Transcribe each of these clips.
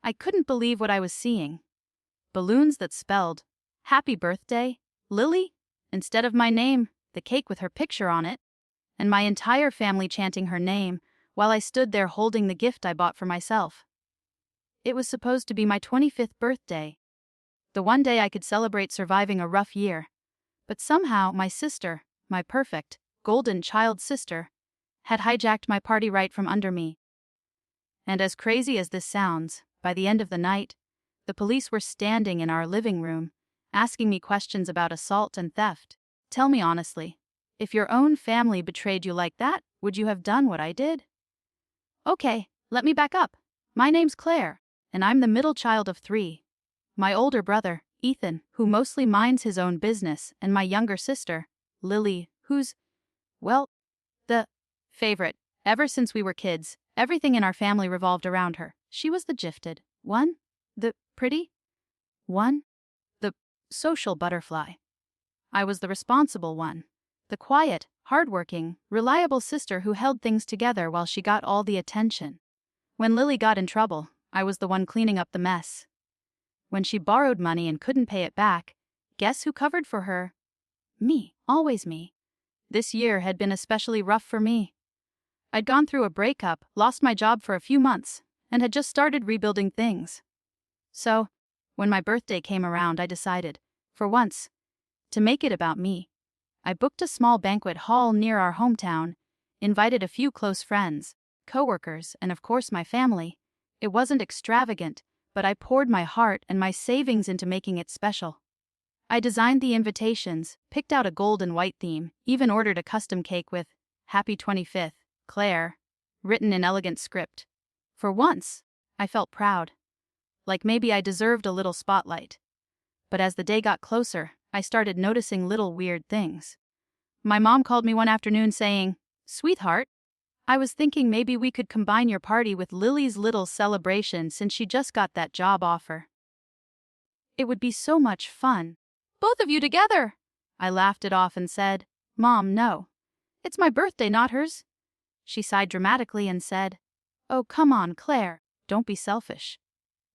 I couldn't believe what I was seeing. Balloons that spelled, "Happy Birthday, Lily," instead of my name, the cake with her picture on it, and my entire family chanting her name while I stood there holding the gift I bought for myself. It was supposed to be my 25th birthday, the one day I could celebrate surviving a rough year. But somehow my sister, my perfect, golden child sister, had hijacked my party right from under me. And as crazy as this sounds, by the end of the night, the police were standing in our living room, asking me questions about assault and theft. Tell me honestly, if your own family betrayed you like that, would you have done what I did? Okay, let me back up. My name's Claire, and I'm the middle child of 3. My older brother, Ethan, who mostly minds his own business, and my younger sister, Lily, who's, well, the favorite. Ever since we were kids, everything in our family revolved around her. She was the gifted one, the pretty one, the social butterfly. I was the responsible one, the quiet, hardworking, reliable sister who held things together while she got all the attention. When Lily got in trouble, I was the one cleaning up the mess. When she borrowed money and couldn't pay it back, guess who covered for her? Me, always me. This year had been especially rough for me. I'd gone through a breakup, lost my job for a few months, and had just started rebuilding things. So, when my birthday came around, I decided, for once, to make it about me. I booked a small banquet hall near our hometown, invited a few close friends, coworkers, and of course my family. It wasn't extravagant, but I poured my heart and my savings into making it special. I designed the invitations, picked out a gold and white theme, even ordered a custom cake with "Happy 25th, Claire," written in elegant script. For once, I felt proud. Like maybe I deserved a little spotlight. But as the day got closer, I started noticing little weird things. My mom called me one afternoon saying, "Sweetheart, I was thinking maybe we could combine your party with Lily's little celebration since she just got that job offer. It would be so much fun. Both of you together." I laughed it off and said, "Mom, no. It's my birthday, not hers." She sighed dramatically and said, "Oh, come on, Claire. Don't be selfish.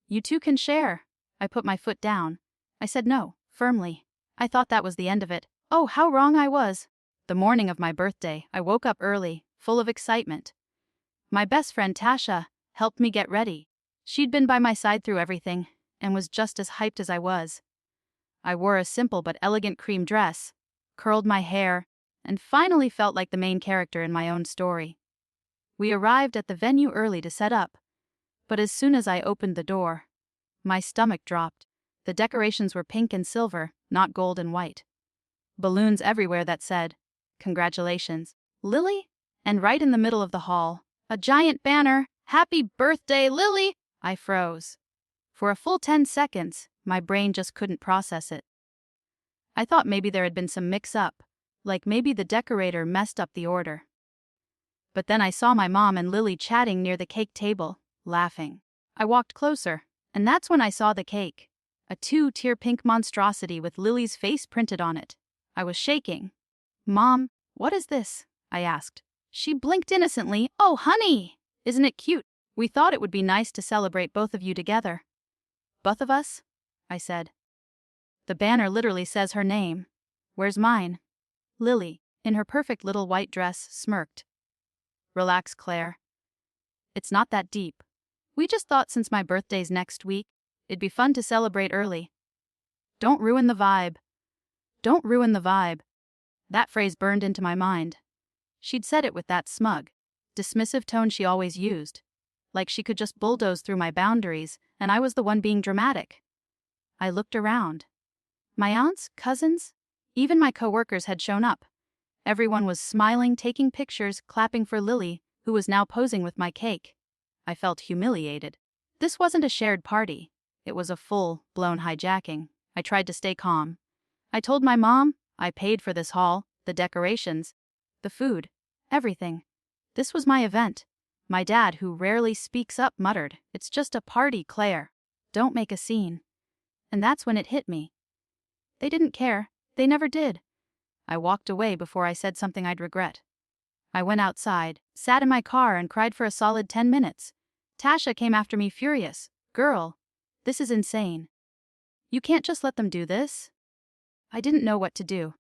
You two can share." I put my foot down. I said no, firmly. I thought that was the end of it. Oh, how wrong I was. The morning of my birthday, I woke up early, full of excitement. My best friend Tasha helped me get ready. She'd been by my side through everything, and was just as hyped as I was. I wore a simple but elegant cream dress, curled my hair, and finally felt like the main character in my own story. We arrived at the venue early to set up, but as soon as I opened the door, my stomach dropped. The decorations were pink and silver, not gold and white. Balloons everywhere that said, "Congratulations, Lily," and right in the middle of the hall, a giant banner, "Happy Birthday, Lily!" I froze. For a full 10 seconds, my brain just couldn't process it. I thought maybe there had been some mix-up, like maybe the decorator messed up the order. But then I saw my mom and Lily chatting near the cake table, laughing. I walked closer, and that's when I saw the cake. A 2-tier pink monstrosity with Lily's face printed on it. I was shaking. "Mom, what is this?" I asked. She blinked innocently. "Oh, honey! Isn't it cute? We thought it would be nice to celebrate both of you together." "Both of us?" I said. "The banner literally says her name. Where's mine?" Lily, in her perfect little white dress, smirked. "Relax, Claire. It's not that deep. We just thought since my birthday's next week, it'd be fun to celebrate early. Don't ruin the vibe. Don't ruin the vibe." That phrase burned into my mind. She'd said it with that smug, dismissive tone she always used, like she could just bulldoze through my boundaries, and I was the one being dramatic. I looked around. My aunts, cousins, even my coworkers had shown up. Everyone was smiling, taking pictures, clapping for Lily, who was now posing with my cake. I felt humiliated. This wasn't a shared party. It was a full-blown hijacking. I tried to stay calm. I told my mom, I paid for this hall, the decorations, the food, everything. This was my event. My dad, who rarely speaks up, muttered, "It's just a party, Claire. Don't make a scene." And that's when it hit me. They didn't care. They never did. I walked away before I said something I'd regret. I went outside, sat in my car, and cried for a solid 10 minutes. Tasha came after me furious. Girl, this is insane. You can't just let them do this. I didn't know what to do.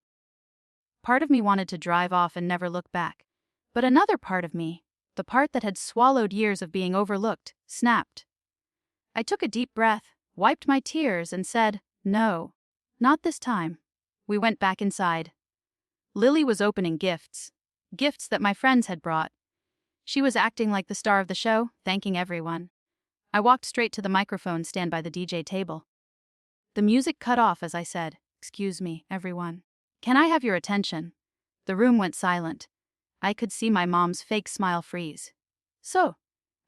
Part of me wanted to drive off and never look back. But another part of me, the part that had swallowed years of being overlooked, snapped. I took a deep breath, wiped my tears, and said, "No, not this time." We went back inside. Lily was opening gifts. Gifts that my friends had brought. She was acting like the star of the show, thanking everyone. I walked straight to the microphone stand by the DJ table. The music cut off as I said, "Excuse me, everyone. Can I have your attention?" The room went silent. I could see my mom's fake smile freeze. "So,"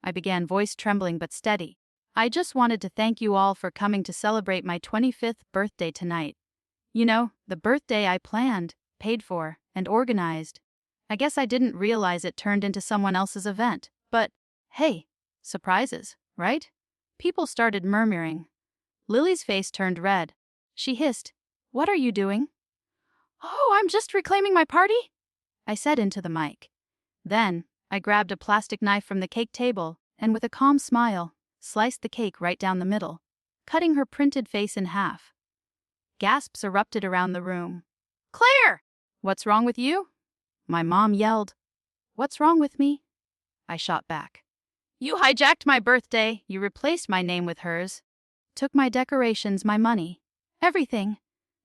I began, voice trembling but steady, "I just wanted to thank you all for coming to celebrate my 25th birthday tonight. You know, the birthday I planned, paid for, and organized. I guess I didn't realize it turned into someone else's event, but hey, surprises, right?" People started murmuring. Lily's face turned red. She hissed, "What are you doing?" "Oh, I'm just reclaiming my party," I said into the mic. Then, I grabbed a plastic knife from the cake table and with a calm smile, sliced the cake right down the middle, cutting her printed face in half. Gasps erupted around the room. "Claire! What's wrong with you?" My mom yelled. "What's wrong with me?" I shot back. "You hijacked my birthday, you replaced my name with hers, took my decorations, my money, everything,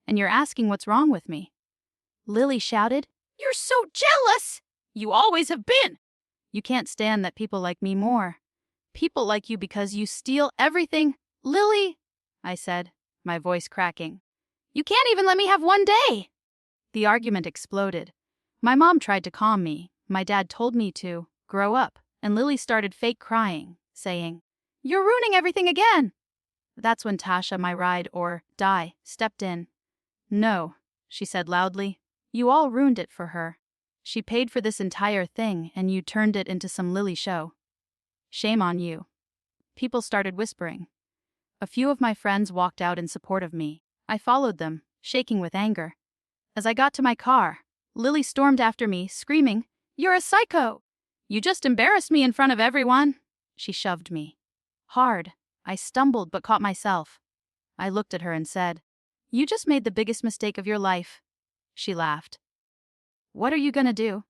and you're asking what's wrong with me." Lily shouted, "You're so jealous! You always have been! You can't stand that people like me more. People like you because you steal everything." "Lily," I said, my voice cracking, "you can't even let me have one day." The argument exploded. My mom tried to calm me, my dad told me to grow up, and Lily started fake crying, saying, "You're ruining everything again." That's when Tasha, my ride or die, stepped in. "No," she said loudly, "you all ruined it for her. She paid for this entire thing and you turned it into some Lily show. Shame on you." People started whispering. A few of my friends walked out in support of me. I followed them, shaking with anger. As I got to my car, Lily stormed after me, screaming, "You're a psycho! You just embarrassed me in front of everyone." She shoved me hard. I stumbled but caught myself. I looked at her and said, "You just made the biggest mistake of your life." She laughed. "What are you gonna do?"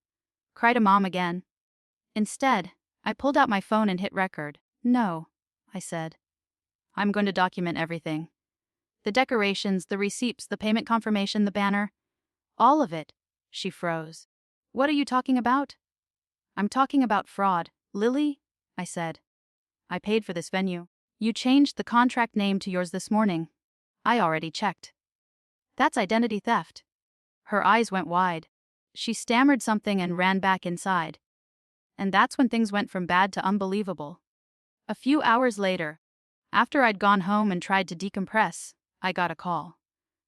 cried a mom again. Instead, I pulled out my phone and hit record. "No," I said. "I'm going to document everything. The decorations, the receipts, the payment confirmation, the banner. All of it." She froze. "What are you talking about?" "I'm talking about fraud, Lily," I said. "I paid for this venue. You changed the contract name to yours this morning. I already checked. That's identity theft." Her eyes went wide. She stammered something and ran back inside. And that's when things went from bad to unbelievable. A few hours later, after I'd gone home and tried to decompress, I got a call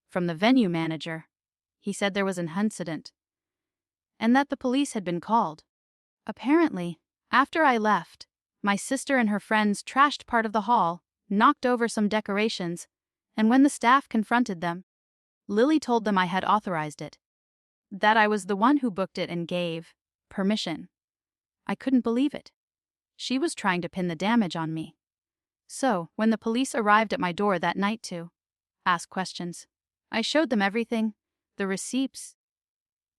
from the venue manager. He said there was an incident and that the police had been called. Apparently, after I left, my sister and her friends trashed part of the hall, knocked over some decorations, and when the staff confronted them, Lily told them I had authorized it, that I was the one who booked it and gave permission. I couldn't believe it. She was trying to pin the damage on me. So, when the police arrived at my door that night to ask questions, I showed them everything, the receipts,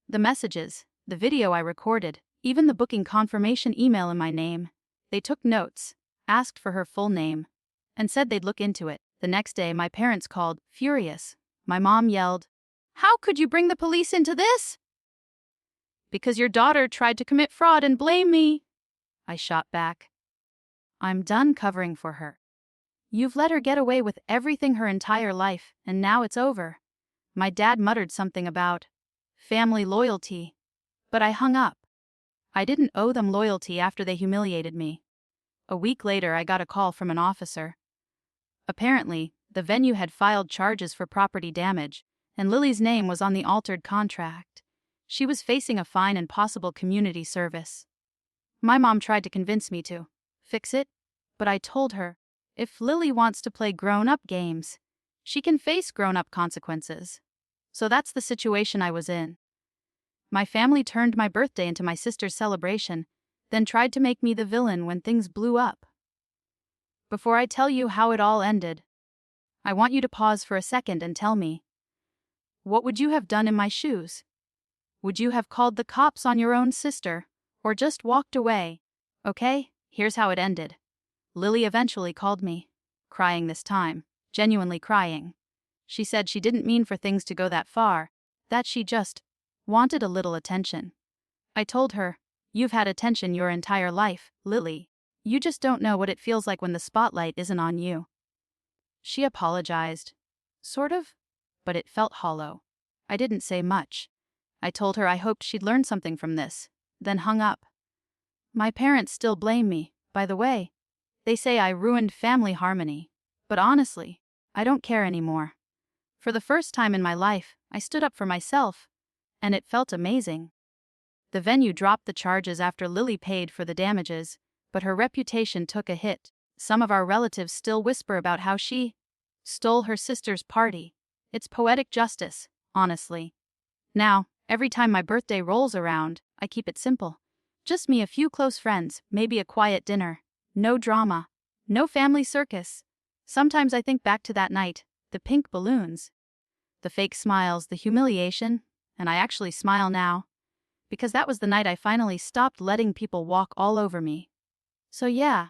the messages, the video I recorded, even the booking confirmation email in my name. They took notes, asked for her full name, and said they'd look into it. The next day, my parents called, furious. My mom yelled, "How could you bring the police into this?" "Because your daughter tried to commit fraud and blame me," I shot back. "I'm done covering for her. You've let her get away with everything her entire life, and now it's over." My dad muttered something about family loyalty, but I hung up. I didn't owe them loyalty after they humiliated me. A week later, I got a call from an officer. Apparently, the venue had filed charges for property damage, and Lily's name was on the altered contract. She was facing a fine and possible community service. My mom tried to convince me to fix it, but I told her, if Lily wants to play grown-up games, she can face grown-up consequences. So that's the situation I was in. My family turned my birthday into my sister's celebration, then tried to make me the villain when things blew up. Before I tell you how it all ended, I want you to pause for a second and tell me, what would you have done in my shoes? Would you have called the cops on your own sister, or just walked away? Okay, here's how it ended. Lily eventually called me, crying this time, genuinely crying. She said she didn't mean for things to go that far, that she just wanted a little attention. I told her, you've had attention your entire life, Lily. You just don't know what it feels like when the spotlight isn't on you. She apologized. Sort of, but it felt hollow. I didn't say much. I told her I hoped she'd learn something from this, then hung up. My parents still blame me, by the way. They say I ruined family harmony. But honestly, I don't care anymore. For the first time in my life, I stood up for myself, and it felt amazing. The venue dropped the charges after Lily paid for the damages, but her reputation took a hit. Some of our relatives still whisper about how she stole her sister's party. It's poetic justice, honestly. Now, every time my birthday rolls around, I keep it simple. Just me, a few close friends, maybe a quiet dinner. No drama. No family circus. Sometimes I think back to that night, the pink balloons, the fake smiles, the humiliation, and I actually smile now. Because that was the night I finally stopped letting people walk all over me. So yeah,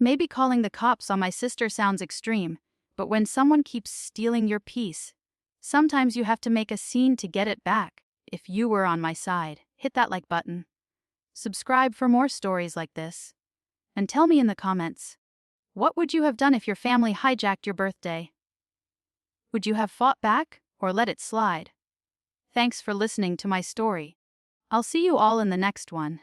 maybe calling the cops on my sister sounds extreme, but when someone keeps stealing your peace, sometimes you have to make a scene to get it back. If you were on my side, hit that like button. Subscribe for more stories like this. And tell me in the comments, what would you have done if your family hijacked your birthday? Would you have fought back or let it slide? Thanks for listening to my story. I'll see you all in the next one.